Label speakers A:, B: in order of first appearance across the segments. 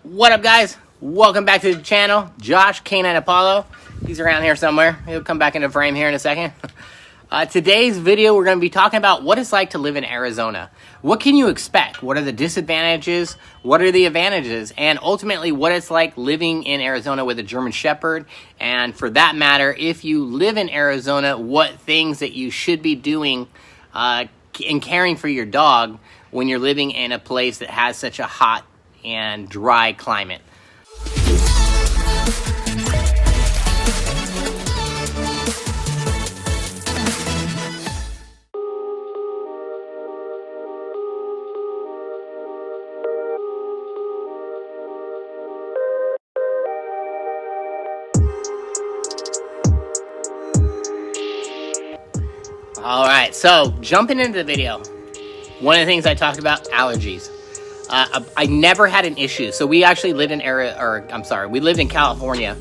A: What up, guys? Welcome back to the channel. Josh, Canine Apollo. He's around here somewhere. He'll come back into frame here in a second. Today's video, we're going to be talking about what it's like to live in Arizona. What can you expect? What are the disadvantages? What are the advantages? And ultimately, what it's like living in Arizona with a German Shepherd. And for that matter, if you live in Arizona, what things that you should be doing in caring for your dog when you're living in a place that has such a hot and dry climate. All right, so jumping into the video, one of the things I talked about, allergies. I never had an issue. So we actually lived in we lived in California,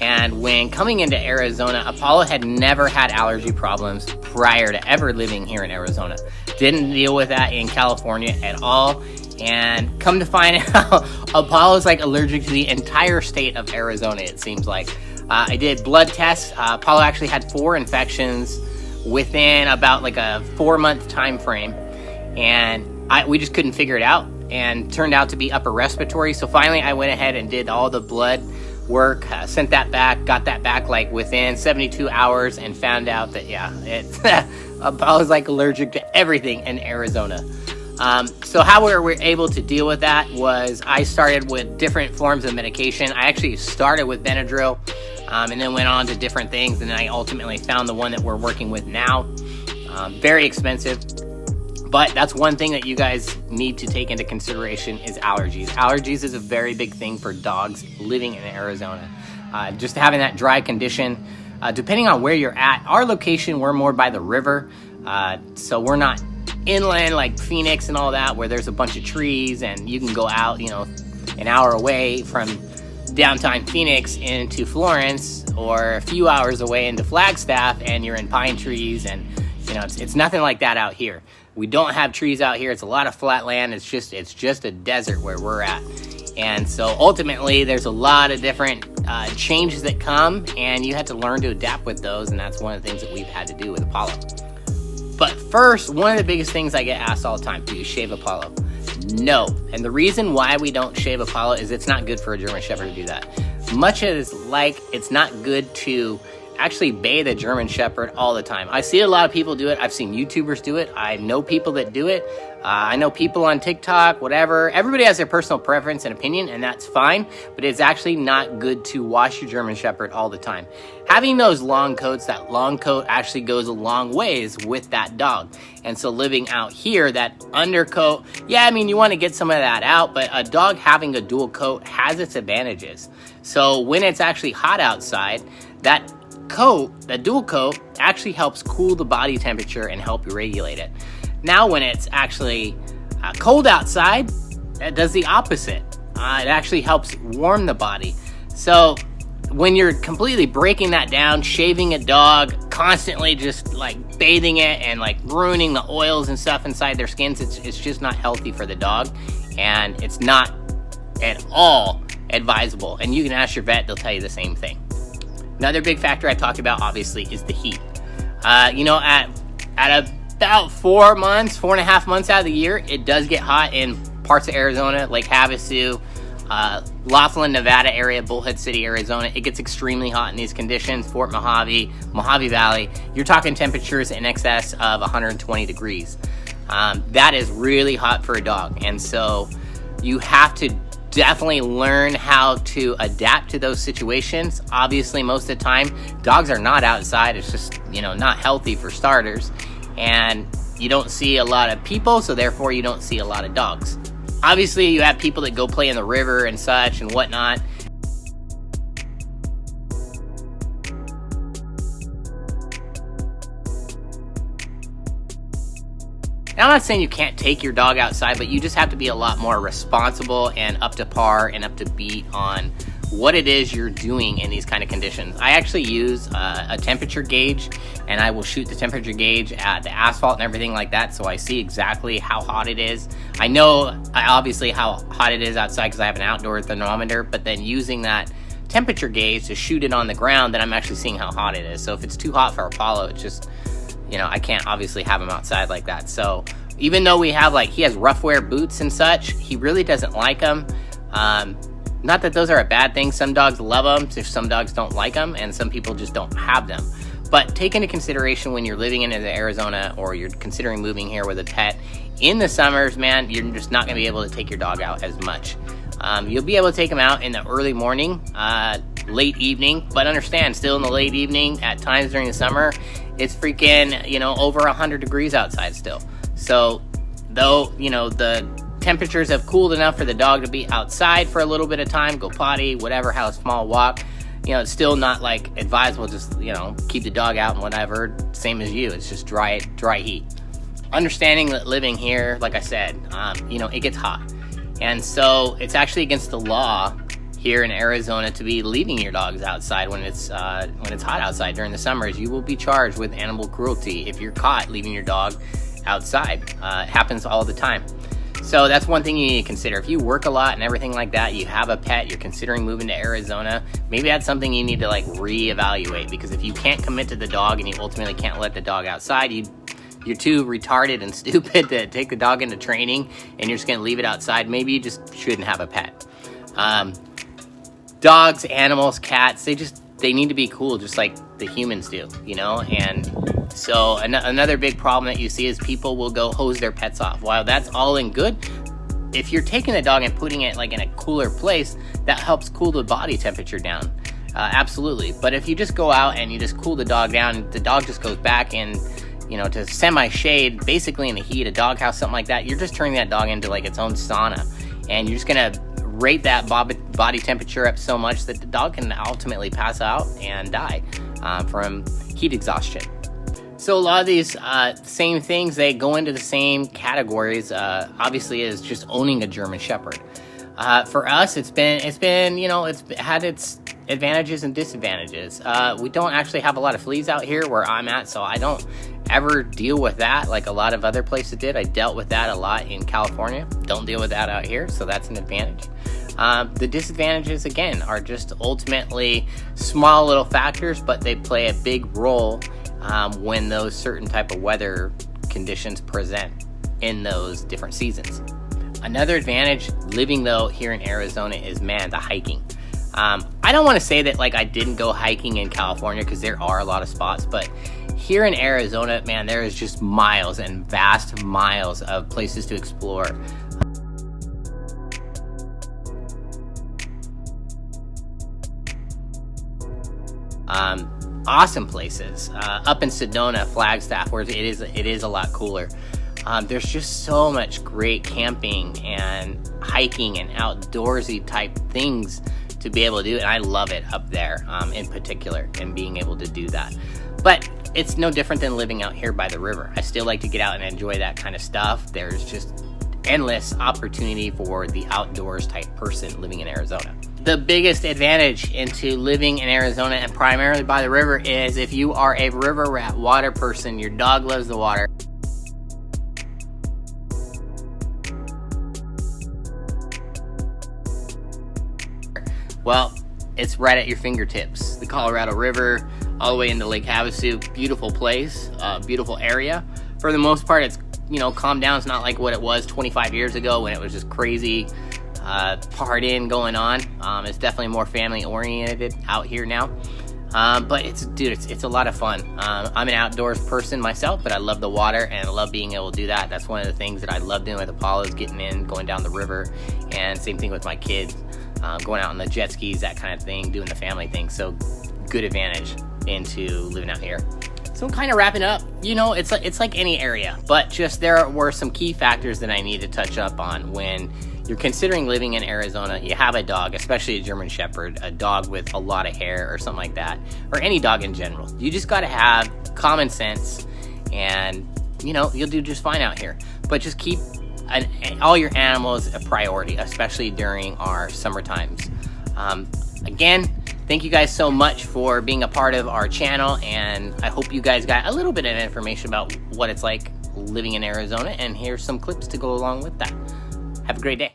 A: and when coming into Arizona, Apollo had never had allergy problems prior to ever living here in Arizona. Didn't deal with that in California at all. And come to find out, Apollo's like allergic to the entire state of Arizona, it seems like. I did blood tests. Apollo actually had 4 infections within about like a 4-month time frame, and we just couldn't figure it out, and turned out to be upper respiratory. So finally I went ahead and did all the blood work, sent that back, got that back like within 72 hours, and found out that I was like allergic to everything in Arizona. So how we were able to deal with that was I started with different forms of medication. I actually started with Benadryl, and then went on to different things, and then I ultimately found the one that we're working with now. Very expensive, but that's one thing that you guys need to take into consideration is allergies. Allergies is a very big thing for dogs living in Arizona. Just having that dry condition, depending on where you're at. Our location, we're more by the river, so we're not inland like Phoenix and all that, where there's a bunch of trees and you can go out, an hour away from downtown Phoenix into Florence, or a few hours away into Flagstaff, and you're in pine trees, and it's nothing like that out here. We don't have trees out here. It's a lot of flat land. It's just a desert where we're at. And so ultimately there's a lot of different changes that come, and you have to learn to adapt with those, and that's one of the things that we've had to do with Apollo. But first, one of the biggest things I get asked all the time, do you shave Apollo? No. And the reason why we don't shave Apollo is it's not good for a German Shepherd to do that. Much as like it's not good to actually bathe a German Shepherd all the time. I see a lot of people do it. I've seen YouTubers do it. I know people that do it. I know people on TikTok, whatever. Everybody has their personal preference and opinion, and that's fine, but it's actually not good to wash your German Shepherd all the time. Having those long coats, that long coat actually goes a long ways with that dog. And so living out here, that undercoat, you want to get some of that out, but a dog having a dual coat has its advantages. So when it's actually hot outside, that dual coat actually helps cool the body temperature and help you regulate it. Now when it's actually cold outside, it does the opposite. It actually helps warm the body. So when you're completely breaking that down, shaving a dog, constantly just like bathing it and like ruining the oils and stuff inside their skins, it's just not healthy for the dog, and it's not at all advisable. And you can ask your vet, they'll tell you the same thing. Another big factor I talked about, obviously, is the heat. At about 4.5 months out of the year, it does get hot in parts of Arizona, like Havasu, Laughlin, Nevada area, Bullhead City, Arizona. It gets extremely hot in these conditions. Fort Mojave, Mojave Valley, you're talking temperatures in excess of 120 degrees. That is really hot for a dog, and so you have to definitely learn how to adapt to those situations. Obviously, most of the time, dogs are not outside. It's just, not healthy for starters. And you don't see a lot of people, so therefore you don't see a lot of dogs. Obviously, you have people that go play in the river and such and whatnot. Now, I'm not saying you can't take your dog outside, but you just have to be a lot more responsible and up to par and up to beat on what it is you're doing in these kind of conditions. I actually use a temperature gauge, and I will shoot the temperature gauge at the asphalt and everything like that, so I see exactly how hot it is. I know obviously how hot it is outside because I have an outdoor thermometer, but then using that temperature gauge to shoot it on the ground, then I'm actually seeing how hot it is. So if it's too hot for Apollo, it's just, I can't obviously have him outside like that. So even though we have he has rough wear boots and such, he really doesn't like them. Not that those are a bad thing. Some dogs love them, some dogs don't like them, and some people just don't have them. But take into consideration when you're living in Arizona or you're considering moving here with a pet, in the summers, man, you're just not going to be able to take your dog out as much. You'll be able to take them out in the early morning, late evening, but understand, still in the late evening, at times during the summer, it's freaking, over 100 degrees outside still. So, though, the temperatures have cooled enough for the dog to be outside for a little bit of time, go potty, whatever, have a small walk, it's still not advisable, just, keep the dog out and whatever, same as you, it's just dry heat. Understanding that living here, like I said, it gets hot. And so it's actually against the law here in Arizona to be leaving your dogs outside when it's hot outside during the summers. You will be charged with animal cruelty if you're caught leaving your dog outside. It happens all the time. So that's one thing you need to consider. If you work a lot and everything like that, you have a pet, you're considering moving to Arizona, maybe that's something you need to reevaluate, because if you can't commit to the dog and you ultimately can't let the dog outside, you're too retarded and stupid to take the dog into training and you're just going to leave it outside, maybe you just shouldn't have a pet. Dogs, animals, cats, they need to be cool just like the humans do, and so another big problem that you see is people will go hose their pets off. While that's all in good, if you're taking the dog and putting it in a cooler place, that helps cool the body temperature down. Absolutely. But if you just go out and you just cool the dog down, the dog just goes back in, to semi-shade, basically in the heat, a doghouse, something like that, you're just turning that dog into its own sauna. And you're just going to rate that body temperature up so much that the dog can ultimately pass out and die from heat exhaustion. So a lot of these same things, they go into the same categories, obviously, as just owning a German Shepherd. For us, it's had its advantages and disadvantages. We don't actually have a lot of fleas out here where I'm at, so I don't ever deal with that like a lot of other places did. I dealt with that a lot in California. Don't deal with that out here, so that's an advantage. The disadvantages, again, are just ultimately small little factors, but they play a big role when those certain type of weather conditions present in those different seasons. Another advantage living though here in Arizona is, the hiking. I don't want to say that I didn't go hiking in California, because there are a lot of spots, but here in Arizona, there is just miles and vast miles of places to explore. Awesome places. Up in Sedona, Flagstaff, where it is a lot cooler. There's just so much great camping and hiking and outdoorsy type things to be able to do, and I love it up there in particular, and being able to do that. But it's no different than living out here by the river. I still like to get out and enjoy that kind of stuff. There's just endless opportunity for the outdoors type person living in Arizona. The biggest advantage into living in Arizona and primarily by the river is if you are a river rat water person, your dog loves the water. Well, it's right at your fingertips. The Colorado River, all the way into Lake Havasu, beautiful place, beautiful area. For the most part, it's, calmed down. It's not like what it was 25 years ago when it was just crazy partying going on. It's definitely more family oriented out here now. But it's a lot of fun. I'm an outdoors person myself, but I love the water and I love being able to do that. That's one of the things that I love doing with Apollo, is getting in, going down the river, and same thing with my kids. Going out on the jet skis, that kind of thing, doing the family thing. So good advantage into living out here. So I'm kind of wrapping up. It's like any area, but just there were some key factors that I need to touch up on when you're considering living in Arizona. You have a dog, especially a German Shepherd, a dog with a lot of hair or something like that, or any dog in general. You just got to have common sense, and you'll do just fine out here. But just keep all your animals a priority, especially during our summer times. Again, thank you guys so much for being a part of our channel, and I hope you guys got a little bit of information about what it's like living in Arizona, and here's some clips to go along with that. Have a great day.